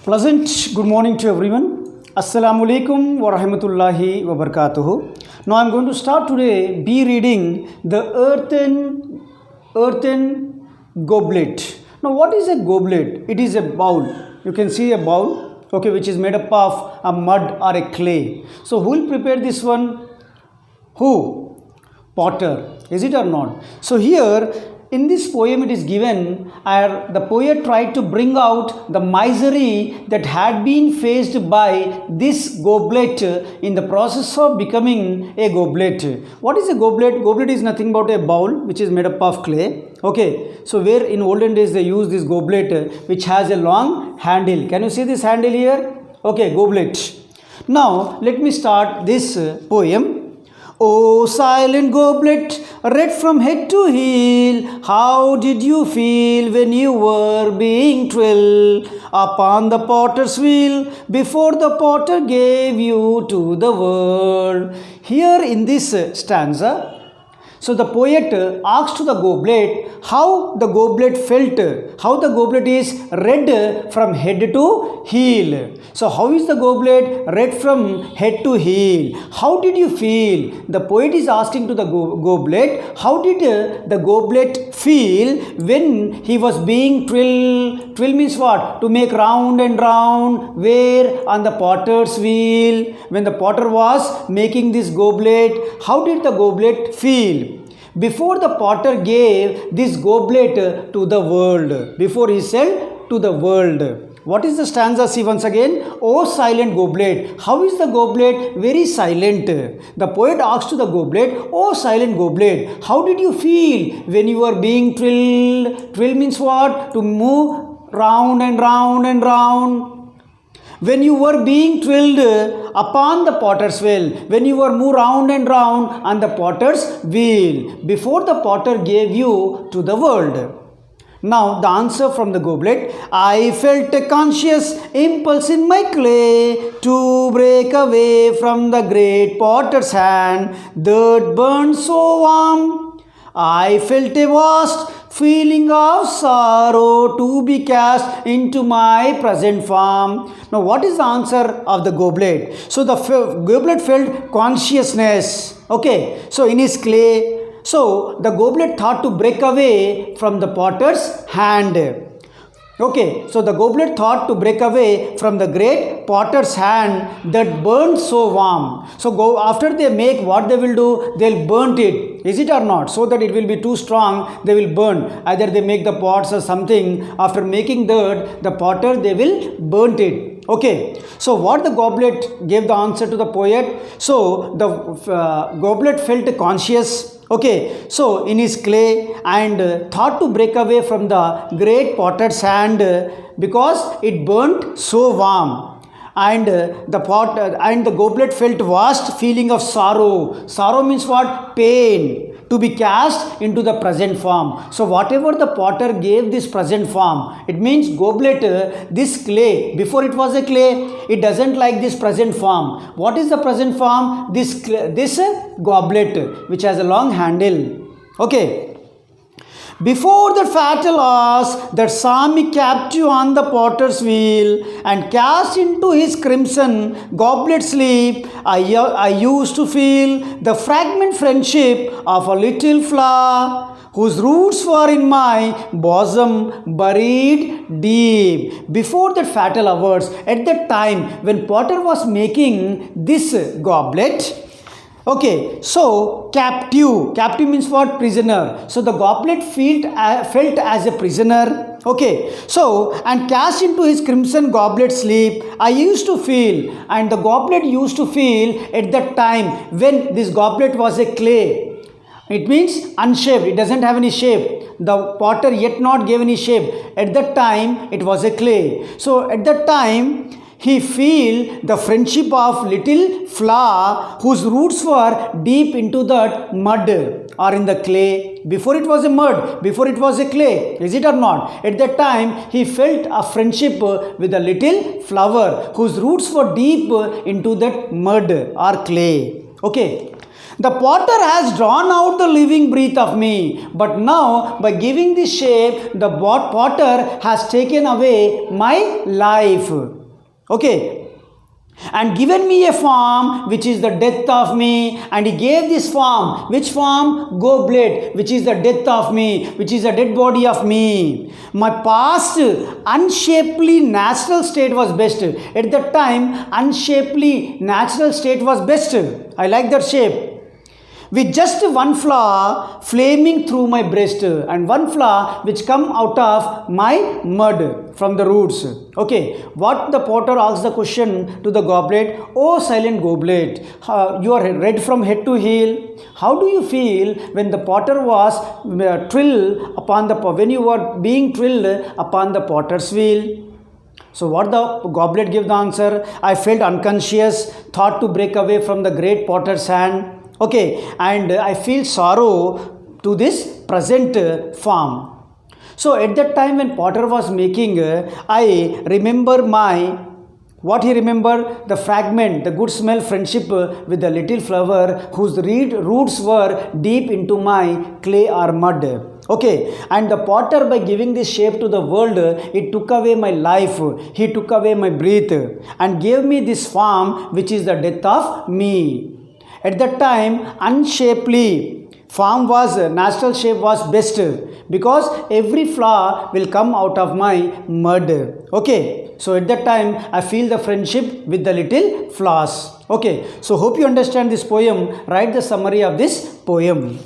Pleasant good morning to everyone. Assalamu alaikum wa rahmatullahi wa barakatuhu. Now I'm going to start today be reading the earthen goblet. Now what is a goblet? It is a bowl. You can see a bowl, okay, which is made up of a mud or a clay. So who will prepare this one? Who? Potter. Is it or not? So here in this poem it is given, the poet tried to bring out the misery that had been faced by this goblet in the process of becoming a goblet. What is a goblet? Goblet is nothing but a bowl which is made up of clay. Okay, so where in olden days they use this goblet which has a long handle. Can you see this handle here? Okay, goblet. Now let me start this poem. Oh, silent goblet, red from head to heel, how did you feel when you were being trilled upon the potter's wheel before the potter gave you to the world? Here in this stanza, so the poet asks to the goblet how the goblet felt, how the goblet is red from head to heel. So how is the goblet red from head to heel? How did you feel? The poet is asking to the goblet, how did the goblet feel when he was being trilled? Trill means what? To make round and round. Where? On the potter's wheel. When the potter was making this goblet, how did the goblet feel? Before the potter gave this goblet to the world, before he said to the world. What is the stanza? See once again. Oh silent goblet. How is the goblet? Very silent. The poet asks to the goblet, oh silent goblet, how did you feel when you were being trilled? Trill means what? To move round and round and round. When you were being trilled upon the potter's wheel, when you were moved round and round on the potter's wheel, before the potter gave you to the world. Now the answer from the goblet, I felt a conscious impulse in my clay to break away from the great potter's hand that burned so warm. I felt a vast feeling of sorrow to be cast into my present form. Now what is the answer of the goblet? So the goblet felt consciousness. Okay, so in his clay, so the goblet thought to break away from the potter's hand. Okay, so the goblet thought to break away from the great potter's hand that burned so warm. So after they make, what they will do? They'll burn it. Is it or not? So that it will be too strong, they will burn. Either they make the pots or something. After making that, the potter, they will burn it. Okay, so what the goblet gave the answer to the poet? So the goblet felt conscious. Okay, so in his clay and thought to break away from the great potter's hand because it burnt so warm. And the goblet felt vast feeling of sorrow. Sorrow means what? Pain. To be cast into the present form. So whatever the potter gave this present form, it means goblet, this clay, before it was a clay, it doesn't like this present form. What is the present form? This goblet, which has a long handle. Okay. Before the fatal hours that saw me captive on the potter's wheel and cast into his crimson goblet sleep, I used to feel the fragment friendship of a little flower whose roots were in my bosom buried deep. Before that fatal hours, at that time when Potter was making this goblet, okay, so captive means what? Prisoner. So the goblet felt as a prisoner. Okay, so and cast into his crimson goblet sleep, I used to feel, and the goblet used to feel at that time when this goblet was a clay. It means unshaped, it doesn't have any shape. The potter yet not gave any shape. At that time it was a clay. So at that time he feel the friendship of little flower whose roots were deep into that mud or in the clay. Before it was a mud, before it was a clay. Is it or not? At that time he felt a friendship with a little flower whose roots were deep into that mud or clay. Okay. The potter has drawn out the living breath of me, but now by giving this shape, the potter has taken away my life. Okay, and given me a form which is the death of me, and he gave this form. Which form? Goblet, which is the death of me, which is the dead body of me. My past unshapely natural state was best. At that time, unshapely natural state was best. I like that shape. With just one flower flaming through my breast, and one flower which come out of my mud from the roots. Okay, what the potter asks the question to the goblet: oh silent goblet, you are red from head to heel. How do you feel when the potter was when you were being trilled upon the potter's wheel? So what the goblet gives the answer: I felt unconscious, thought to break away from the great potter's hand. Okay, and I feel sorrow to this present form. So at that time when potter was making, I remember what he remembered, the fragment, the good smell friendship with the little flower whose roots were deep into my clay or mud. Okay, and the potter, by giving this shape to the world, it took away my life, he took away my breath and gave me this form which is the death of me. At that time, unshapely form was, natural shape was best, because every flower will come out of my mud. Okay, so at that time I feel the friendship with the little flowers. Okay, so hope you understand this poem. Write the summary of this poem.